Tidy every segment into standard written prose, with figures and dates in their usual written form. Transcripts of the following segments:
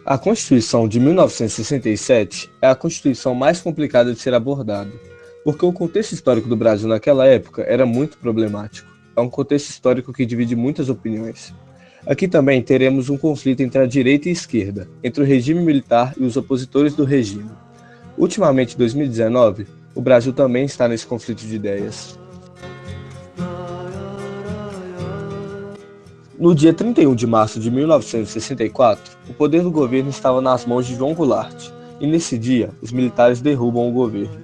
A Constituição de 1967 é a Constituição mais complicada de ser abordada, porque o contexto histórico do Brasil naquela época era muito problemático. É um contexto histórico que divide muitas opiniões. Aqui também teremos um conflito entre a direita e a esquerda, entre o regime militar e os opositores do regime. Ultimamente, em 2019, o Brasil também está nesse conflito de ideias. No dia 31 de março de 1964, o poder do governo estava nas mãos de João Goulart, e nesse dia, os militares derrubam o governo.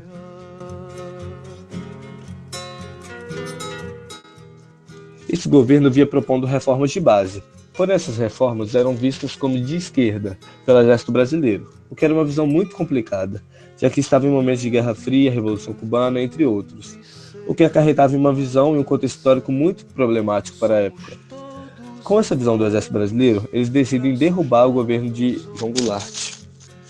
Esse governo vinha propondo reformas de base, porém essas reformas eram vistas como de esquerda pelo Exército Brasileiro, o que era uma visão muito complicada, já que estava em momentos de Guerra Fria, Revolução Cubana, entre outros, o que acarretava em uma visão e um contexto histórico muito problemático para a época. Com essa visão do Exército Brasileiro, eles decidem derrubar o governo de João Goulart.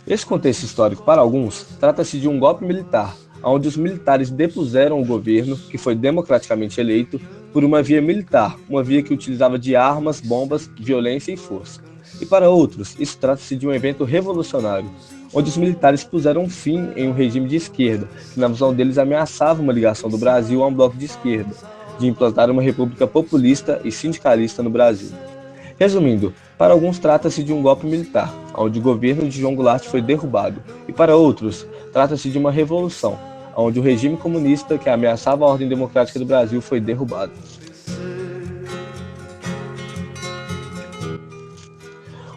Esse contexto histórico, para alguns, trata-se de um golpe militar, onde os militares depuseram o governo, que foi democraticamente eleito, por uma via militar, uma via que utilizava de armas, bombas, violência e força. E para outros, isso trata-se de um evento revolucionário, onde os militares puseram fim em um regime de esquerda, que na visão deles ameaçava uma ligação do Brasil a um bloco de esquerda, de implantar uma república populista e sindicalista no Brasil. Resumindo, para alguns trata-se de um golpe militar, onde o governo de João Goulart foi derrubado, e para outros, trata-se de uma revolução, onde o regime comunista que ameaçava a ordem democrática do Brasil foi derrubado.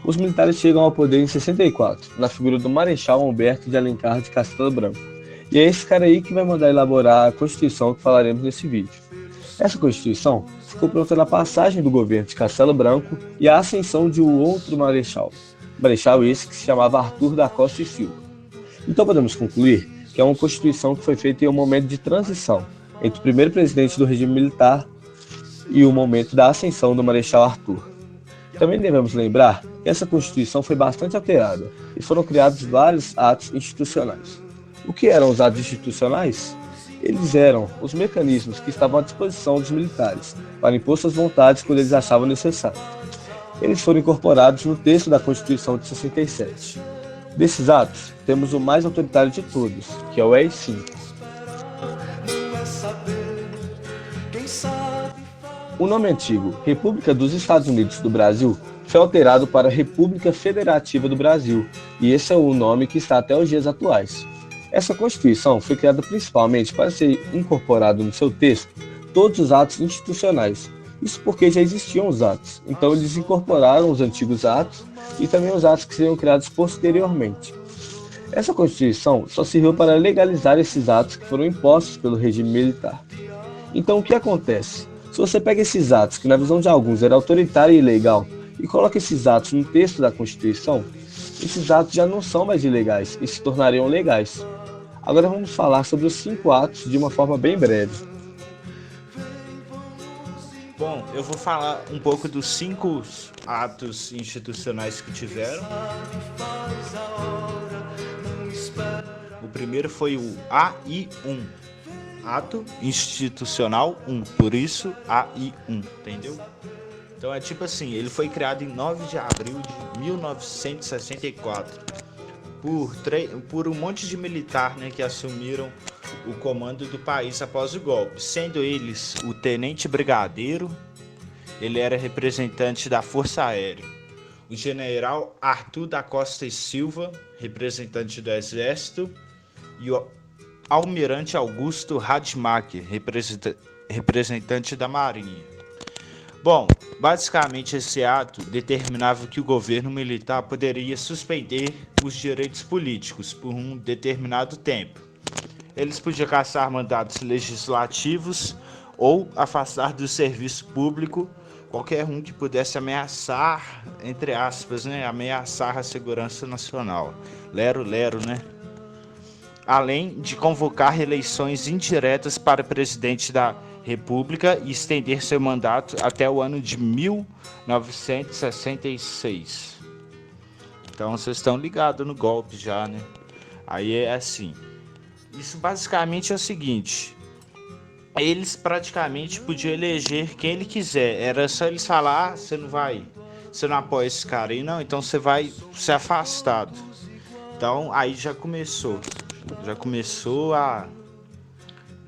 Os militares chegam ao poder em 64, na figura do Marechal Humberto de Alencar de Castelo Branco, e é esse cara aí que vai mandar elaborar a Constituição que falaremos nesse vídeo. Essa Constituição ficou pronta na passagem do governo de Castelo Branco e a ascensão de um outro marechal esse que se chamava Arthur da Costa e Silva. Então podemos concluir que é uma Constituição que foi feita em um momento de transição entre o primeiro presidente do regime militar e o momento da ascensão do Marechal Arthur. Também devemos lembrar que essa Constituição foi bastante alterada e foram criados vários atos institucionais. O que eram os atos institucionais? Eles eram os mecanismos que estavam à disposição dos militares para impor suas vontades quando eles achavam necessário. Eles foram incorporados no texto da Constituição de 67. Desses atos, temos o mais autoritário de todos, que é o AI-5. O nome antigo, República dos Estados Unidos do Brasil, foi alterado para República Federativa do Brasil, e esse é o nome que está até os dias atuais. Essa Constituição foi criada principalmente para ser incorporado no seu texto todos os atos institucionais. Isso porque já existiam os atos, então eles incorporaram os antigos atos e também os atos que seriam criados posteriormente. Essa Constituição só serviu para legalizar esses atos que foram impostos pelo regime militar. Então o que acontece? Se você pega esses atos, que na visão de alguns era autoritário e ilegal, e coloca esses atos no texto da Constituição, esses atos já não são mais ilegais e se tornariam legais. Agora vamos falar sobre os 5 atos de uma forma bem breve. Bom, eu vou falar um pouco dos 5 atos institucionais que tiveram. O primeiro foi o AI-1, Ato Institucional 1, por isso AI-1, entendeu? Então é tipo assim, ele foi criado em 9 de abril de 1964 por um monte de militar, né, que assumiram o comando do país após o golpe, sendo eles o tenente brigadeiro, ele era representante da Força Aérea, o general Arthur da Costa e Silva, representante do Exército, e o almirante Augusto Rademacher, representante da Marinha. Bom, basicamente esse ato determinava que o governo militar poderia suspender os direitos políticos por um determinado tempo. Eles podiam cassar mandatos legislativos ou afastar do serviço público qualquer um que pudesse ameaçar, entre aspas, né, ameaçar a segurança nacional. Lero, né? Além de convocar eleições indiretas para presidente da República e estender seu mandato até o ano de 1966. Então vocês estão ligados no golpe já, né? Aí é assim. Isso basicamente é o seguinte. Eles praticamente podiam eleger quem ele quiser. Era só eles falar, você não vai você não apoia esse cara aí, não, então você vai ser afastado. Então aí já começou a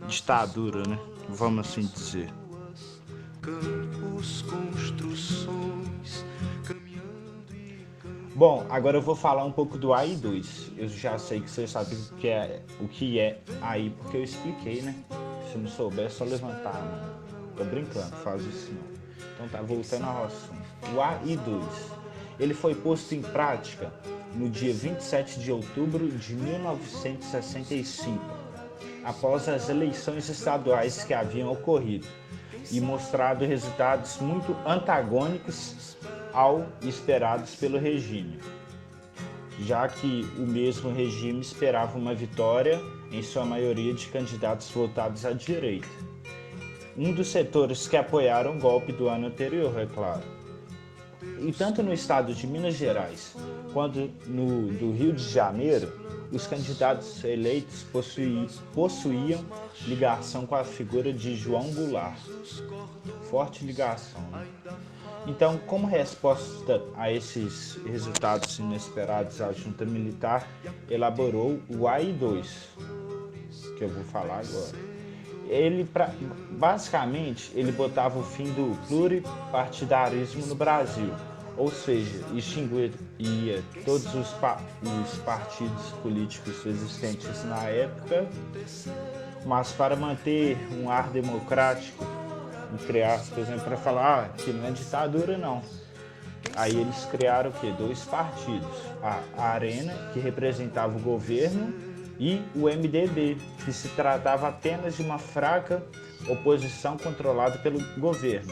ditadura, né? Vamos assim dizer. Bom, agora eu vou falar um pouco do AI-2. Eu já sei que você sabe o que é AI, porque eu expliquei, né? Se não souber, é só levantar a mão. Tô brincando, faz isso não. Então tá, voltando ao assunto. O AI-2, ele foi posto em prática no dia 27 de outubro de 1965, após as eleições estaduais que haviam ocorrido e mostrado resultados muito antagônicos ao esperados pelo regime, já que o mesmo regime esperava uma vitória em sua maioria de candidatos votados à direita. Um dos setores que apoiaram o golpe do ano anterior, é claro. E tanto no estado de Minas Gerais quanto no do Rio de Janeiro, os candidatos eleitos possuíam ligação com a figura de João Goulart. Forte ligação, né? Então, como resposta a esses resultados inesperados, a junta militar elaborou o AI-2, que eu vou falar agora. Basicamente, ele botava o fim do pluripartidarismo no Brasil, ou seja, extinguia todos os partidos políticos existentes na época, mas para manter um ar democrático, entre aspas, para falar que não é ditadura não. Aí eles criaram o quê? 2 partidos, a Arena, que representava o governo, e o MDB, que se tratava apenas de uma fraca oposição controlada pelo governo.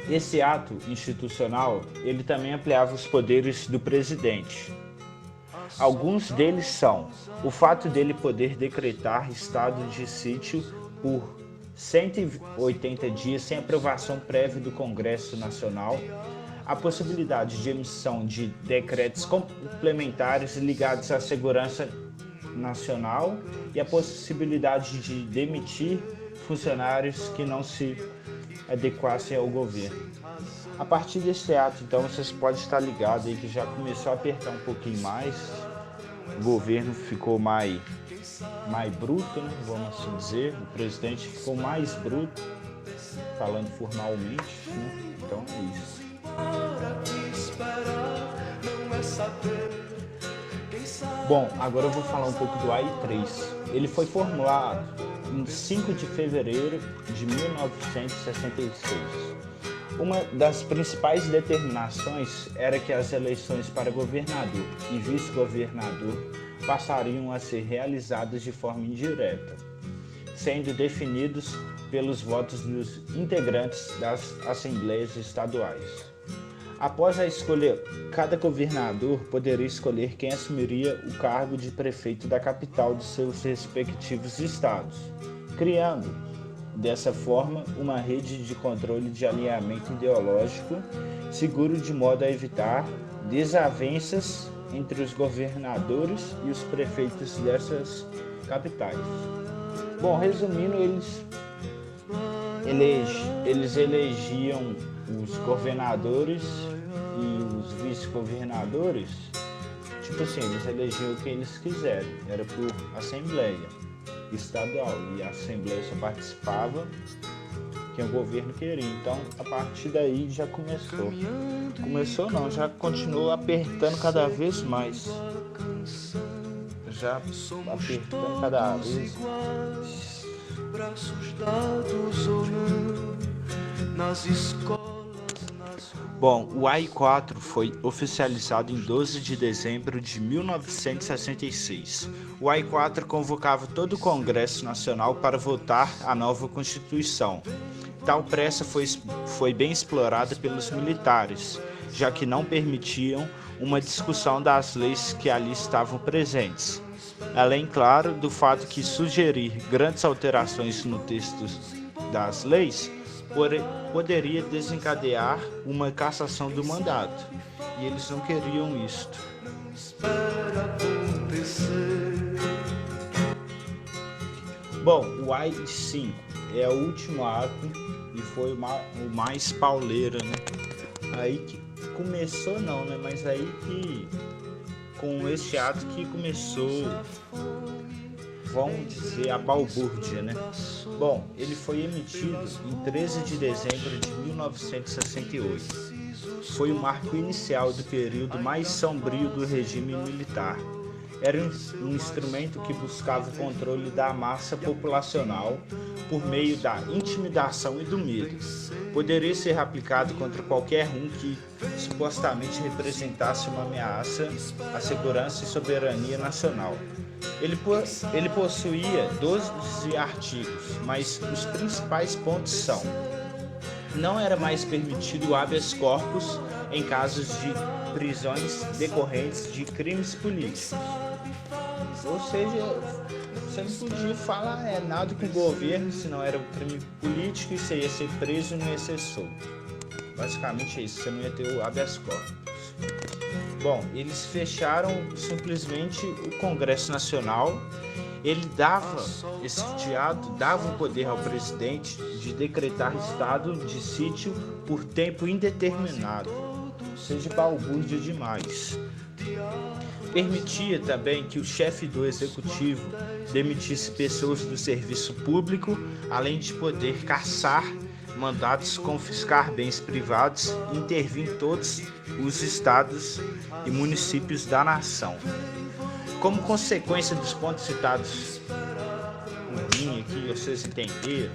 Esse ato institucional, ele também ampliava os poderes do presidente. Alguns deles são o fato dele poder decretar estado de sítio por 180 dias sem aprovação prévia do Congresso Nacional, a possibilidade de emissão de decretos complementares ligados à segurança nacional e a possibilidade de demitir funcionários que não se adequassem ao governo. A partir desse ato, então, vocês podem estar ligados aí que já começou a apertar um pouquinho mais, o governo ficou mais bruto, né? Vamos assim dizer, o presidente ficou mais bruto, falando formalmente, né? Então é isso. Bom, agora eu vou falar um pouco do AI-3. Ele foi formulado em 5 de fevereiro de 1966. Uma das principais determinações era que as eleições para governador e vice-governador passariam a ser realizadas de forma indireta, sendo definidos pelos votos dos integrantes das assembleias estaduais. Após a escolha, cada governador poderia escolher quem assumiria o cargo de prefeito da capital de seus respectivos estados, criando, dessa forma, uma rede de controle de alinhamento ideológico seguro de modo a evitar desavenças entre os governadores e os prefeitos dessas capitais. Bom, resumindo, eles elegiam os governadores e os vice-governadores, tipo assim, eles elegiam quem eles quiserem, era por assembleia estadual, e a assembleia só participava quem o governo queria. Então, a partir daí já começou não, já continuou apertando cada vez mais, já apertando cada vez mais. Braços dados ou não, nas escolas. Bom, o AI-4 foi oficializado em 12 de dezembro de 1966. O AI-4 convocava todo o Congresso Nacional para votar a nova Constituição. Tal pressa foi bem explorada pelos militares, já que não permitiam uma discussão das leis que ali estavam presentes. Além, claro, do fato que sugerir grandes alterações no texto das leis poderia desencadear uma cassação do mandato, e eles não queriam isto. Bom, o AI-5 é o último ato e foi o mais pauleiro, né? aí que começou não, né? Mas aí que com este ato que começou, vamos dizer, a balbúrdia, né? Bom, ele foi emitido em 13 de dezembro de 1968. Foi o marco inicial do período mais sombrio do regime militar. Era um instrumento que buscava o controle da massa populacional por meio da intimidação e do medo. Poderia ser aplicado contra qualquer um que supostamente representasse uma ameaça à segurança e soberania nacional. Ele possuía 12 artigos, mas os principais pontos são: não era mais permitido o habeas corpus em casos de prisões decorrentes de crimes políticos. Ou seja, você não podia falar nada com o governo, se não era um crime político, e você ia ser preso e não ia ser solto. Basicamente é isso, você não ia ter o habeas corpus. Bom, eles fecharam simplesmente o Congresso Nacional. Ele esse teatro dava o poder ao presidente de decretar estado de sítio por tempo indeterminado, ou seja, balbúrdia demais. Permitia também que o chefe do executivo demitisse pessoas do serviço público, além de poder cassar mandatos, confiscar bens privados e intervir em todos os estados e municípios da nação. Como consequência dos pontos citados por mim aqui, vocês entenderam,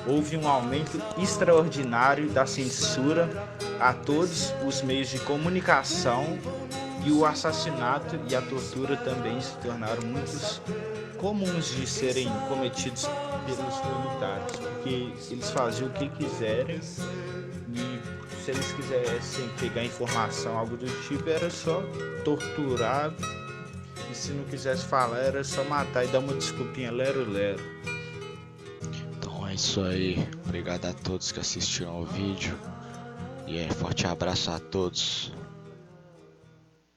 houve um aumento extraordinário da censura a todos os meios de comunicação, e o assassinato e a tortura também se tornaram muito comuns de serem cometidos pelos militares, porque eles faziam o que quiserem, e se eles quisessem pegar informação, algo do tipo, era só torturar, e se não quisesse falar, era só matar e dar uma desculpinha lero-lero. Então é isso aí, obrigado a todos que assistiram ao vídeo, e forte abraço a todos.